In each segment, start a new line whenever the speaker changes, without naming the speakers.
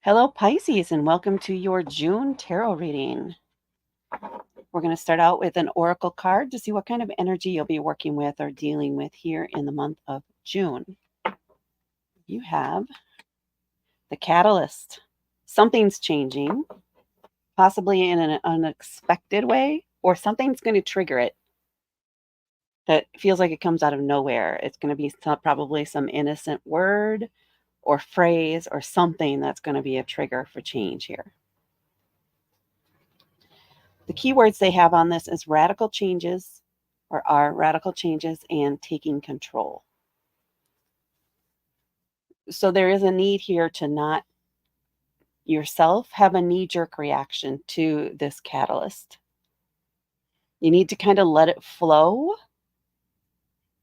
Hello, Pisces, and welcome to your June tarot reading. We're going to start out with an oracle card to see what kind of energy you'll be working with or dealing with here in the month of June. You have the catalyst. Something's changing, possibly in an unexpected way, or something's going to trigger it that feels like it comes out of nowhere. It's going to be probably some innocent word or phrase or something that's going to be a trigger for change here. The keywords they have on this is radical changes, or are radical changes, and taking control. So there is a need here to not yourself have a knee-jerk reaction to this catalyst. You need to kind of let it flow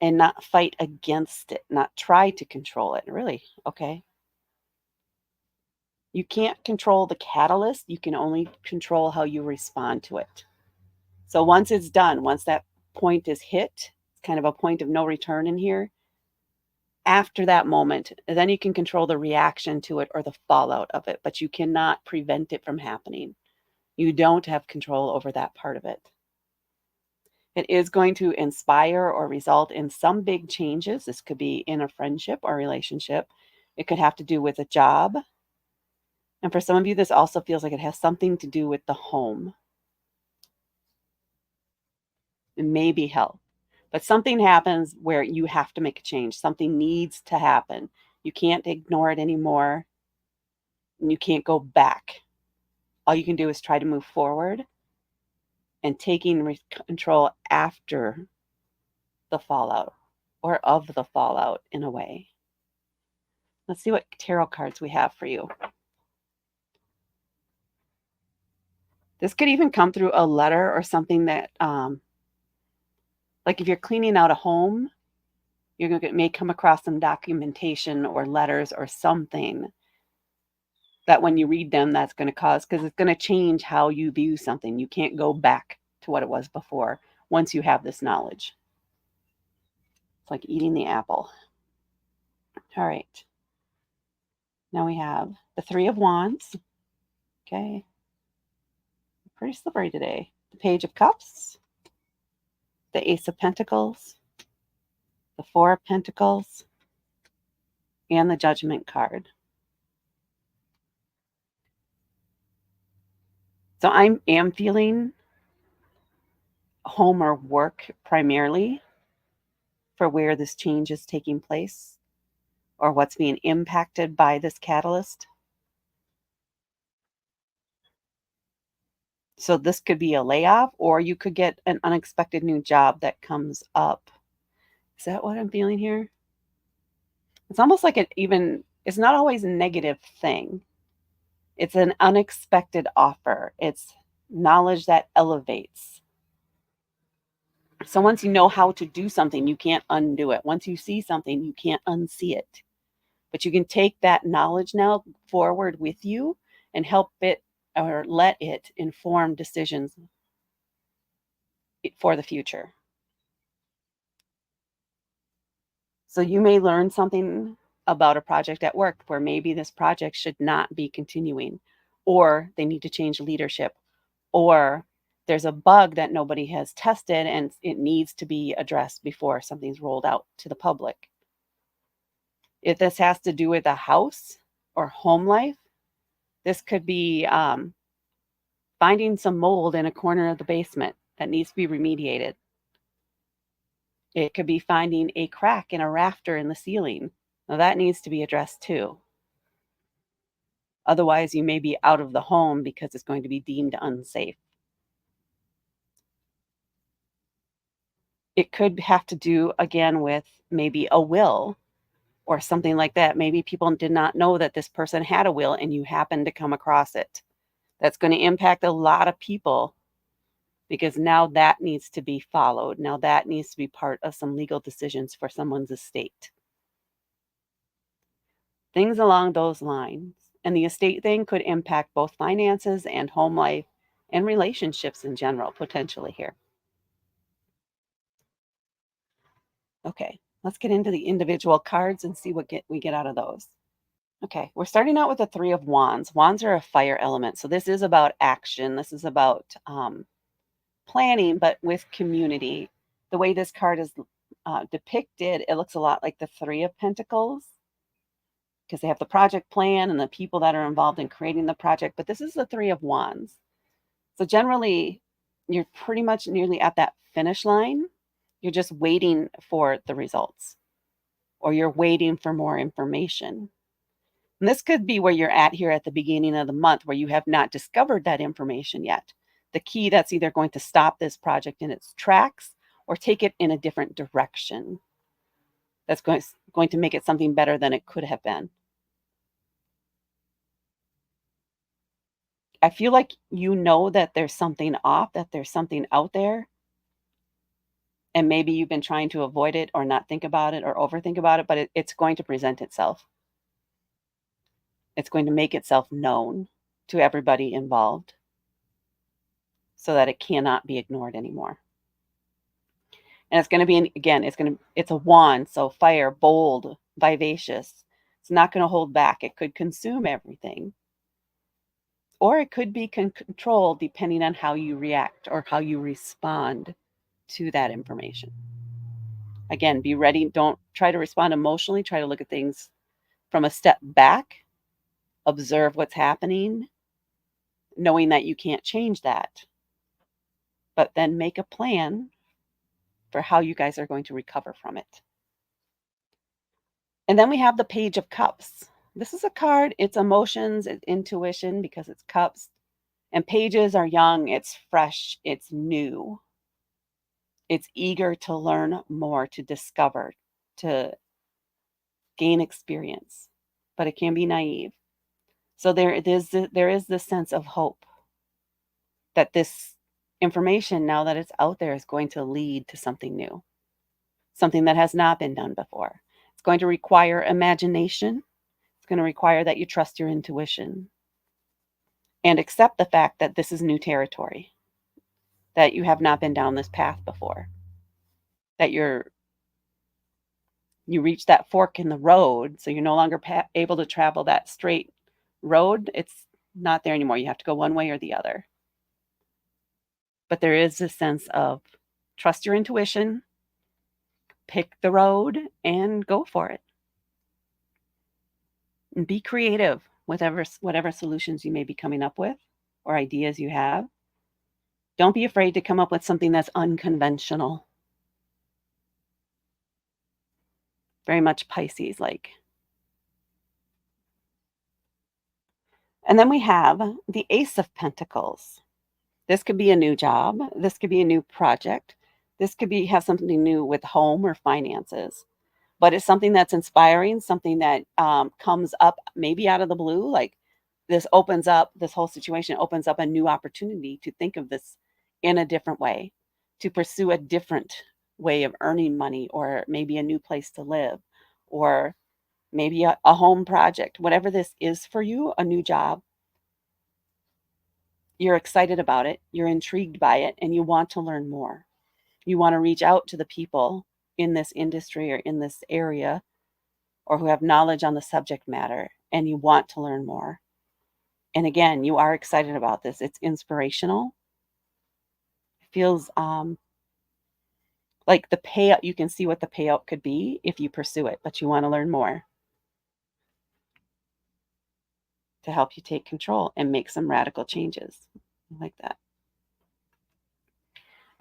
and not fight against it, not try to control it. Really, okay? You can't control the catalyst. You can only control how you respond to it. So once it's done, once that point is hit, it's kind of a point of no return in here. After that moment, then you can control the reaction to it or the fallout of it, but you cannot prevent it from happening. You don't have control over that part of it. It is going to inspire or result in some big changes. This could be in a friendship or relationship. It could have to do with a job. And for some of you, this also feels like it has something to do with the home. It may be health. But something happens where you have to make a change. Something needs to happen. You can't ignore it anymore. And you can't go back. All you can do is try to move forward and taking control after the fallout or of the fallout in a way. Let's see what tarot cards we have for you. This could even come through a letter or something that, like if you're cleaning out a home, may come across some documentation or letters or something that when you read them, that's going to cause, because it's going to change how you view something. You can't go back to what it was before once you have this knowledge. It's like eating the apple. All right. Now we have the Three of Wands. Okay. Pretty slippery today. The Page of Cups. The Ace of Pentacles. The Four of Pentacles. And the Judgment card. So I am feeling home or work primarily for where this change is taking place or what's being impacted by this catalyst. So this could be a layoff, or you could get an unexpected new job that comes up. Is that what I'm feeling here? It's almost like it's not always a negative thing. It's an unexpected offer. It's knowledge that elevates. So once you know how to do something, you can't undo it. Once you see something, you can't unsee it. But you can take that knowledge now forward with you and help it or let it inform decisions for the future. So you may learn something about a project at work where maybe this project should not be continuing, or they need to change leadership, or there's a bug that nobody has tested and it needs to be addressed before something's rolled out to the public. If this has to do with a house or home life, this could be finding some mold in a corner of the basement that needs to be remediated. It could be finding a crack in a rafter in the ceiling. Now that needs to be addressed too. Otherwise, you may be out of the home because it's going to be deemed unsafe. It could have to do, again, with maybe a will or something like that. Maybe people did not know that this person had a will and you happen to come across it. That's going to impact a lot of people because now that needs to be followed. Now that needs to be part of some legal decisions for someone's estate. Things along those lines. And the estate thing could impact both finances and home life and relationships in general, potentially here. Okay, let's get into the individual cards and see what we get out of those. Okay, we're starting out with the Three of Wands. Wands are a fire element, so this is about action. This is about planning, but with community. The way this card is depicted, it looks a lot like the Three of Pentacles because they have the project plan and the people that are involved in creating the project. But this is the Three of Wands. So generally, you're pretty much nearly at that finish line. You're just waiting for the results, or you're waiting for more information. And this could be where you're at here at the beginning of the month, where you have not discovered that information yet. The key that's either going to stop this project in its tracks or take it in a different direction. That's going to make it something better than it could have been. I feel like you know that there's something off, that there's something out there, and maybe you've been trying to avoid it or not think about it or overthink about it, but it's going to present itself. It's going to make itself known to everybody involved so that it cannot be ignored anymore. And it's going to be, again, it's a wand, so fire, bold, vivacious. It's not going to hold back. It could consume everything, or it could be controlled depending on how you react or how you respond to that information. Again, be ready. Don't try to respond emotionally. Try to look at things from a step back, observe what's happening, knowing that you can't change that, but then make a plan for how you guys are going to recover from it. And then we have the Page of Cups. This is a card, it's emotions, it's intuition because it's cups. And pages are young, it's fresh, it's new. It's eager to learn more, to discover, to gain experience, but it can be naive. So there is this sense of hope that this information, now that it's out there, is going to lead to something new, something that has not been done before. It's going to require imagination. It's going to require that you trust your intuition and accept the fact that this is new territory, that you have not been down this path before, that you reach that fork in the road, so you're no longer able to travel that straight road. It's not there anymore. You have to go one way or the other. But there is this sense of trust your intuition, pick the road, and go for it. And be creative with whatever solutions you may be coming up with or ideas you have. Don't be afraid to come up with something that's unconventional. Very much Pisces like. And then we have the Ace of Pentacles. This could be a new job. This could be a new project. This could be have something new with home or finances. But it's something that's inspiring, something that comes up maybe out of the blue. Like this whole situation opens up a new opportunity to think of this in a different way, to pursue a different way of earning money, or maybe a new place to live, or maybe a home project. Whatever this is for you, a new job, you're excited about it, you're intrigued by it, and you want to learn more. You want to reach out to the people in this industry or in this area, or who have knowledge on the subject matter, and you want to learn more. And again, you are excited about this. It's inspirational. It feels like the payout, you can see what the payout could be if you pursue it, but you want to learn more to help you take control and make some radical changes. I like that.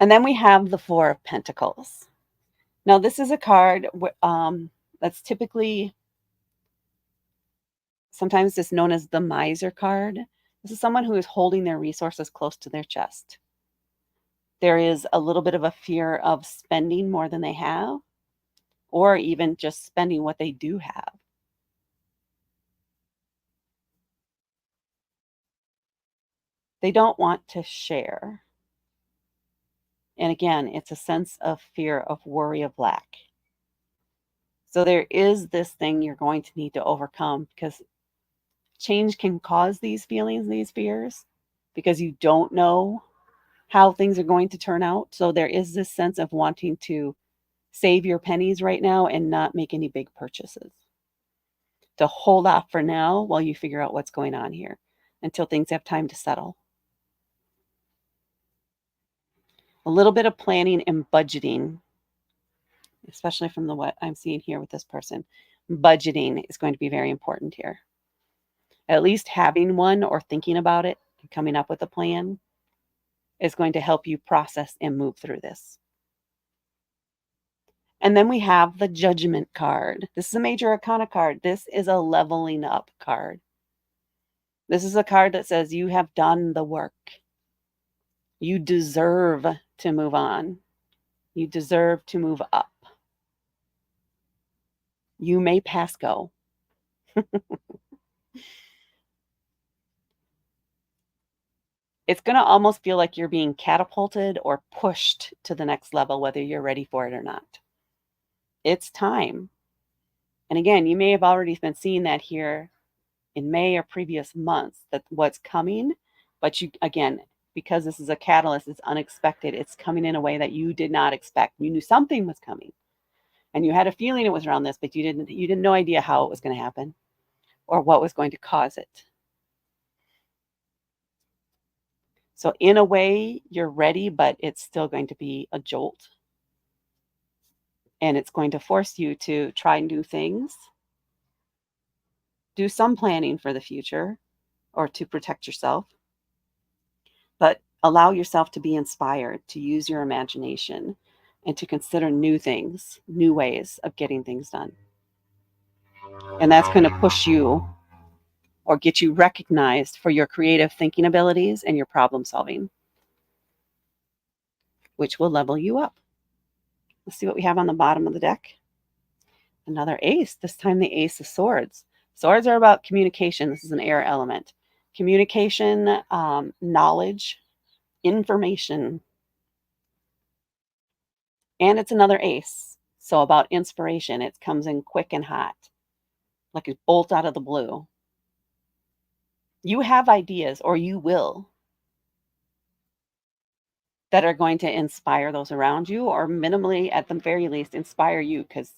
And then we have the Four of Pentacles. Now, this is a card that's typically, sometimes it's known as the miser card. This is someone who is holding their resources close to their chest. There is a little bit of a fear of spending more than they have, or even just spending what they do have. They don't want to share. And again, it's a sense of fear, of worry, of lack. So there is this thing you're going to need to overcome, because change can cause these feelings, these fears, because you don't know how things are going to turn out. So there is this sense of wanting to save your pennies right now and not make any big purchases. to hold off for now while you figure out what's going on here until things have time to settle. A little bit of planning and budgeting, especially from the what I'm seeing here with this person. Budgeting is going to be very important here. At least having one or thinking about it and coming up with a plan is going to help you process and move through this. And then we have the Judgment card. This is a major arcana card. This is a leveling up card. This is a card that says you have done the work. You deserve to move on. You deserve to move up. You may pass go. It's going to almost feel like you're being catapulted or pushed to the next level, whether you're ready for it or not. It's time. And again, you may have already been seeing that here in May or previous months, that what's coming, but you, again, because this is a catalyst, it's unexpected. It's coming in a way that you did not expect. You knew something was coming and you had a feeling it was around this, but you didn't no idea how it was going to happen or what was going to cause it. So in a way, you're ready, but it's still going to be a jolt. And it's going to force you to try new things, do some planning for the future or to protect yourself, but allow yourself to be inspired, to use your imagination, and to consider new things, new ways of getting things done. And that's going to push you or get you recognized for your creative thinking abilities and your problem solving, which will level you up. Let's see what we have on the bottom of the deck. Another ace, this time the Ace of Swords. Swords are about communication. This is an air element. Communication, knowledge, information. And it's another ace. So about inspiration. It comes in quick and hot, like a bolt out of the blue. You have ideas, or you will, that are going to inspire those around you, or minimally, at the very least, inspire you. Because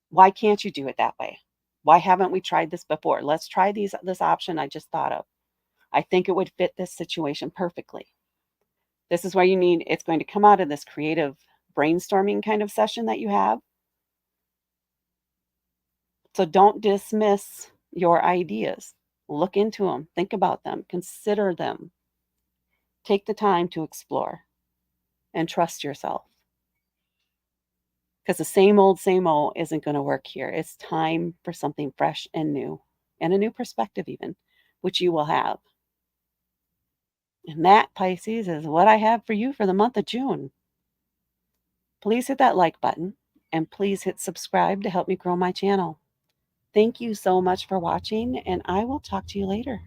why can't you do it that way? Why haven't we tried this before? Let's try this option I just thought of. I think it would fit this situation perfectly. This is where it's going to come out of this creative brainstorming kind of session that you have. So don't dismiss your ideas. Look into them, think about them, consider them. Take the time to explore and trust yourself. Because the same old isn't going to work here. It's time for something fresh and new, and a new perspective even, which you will have. And that, Pisces, is what I have for you for the month of June. Please hit that like button and please hit subscribe to help me grow my channel. Thank you so much for watching, and I will talk to you later.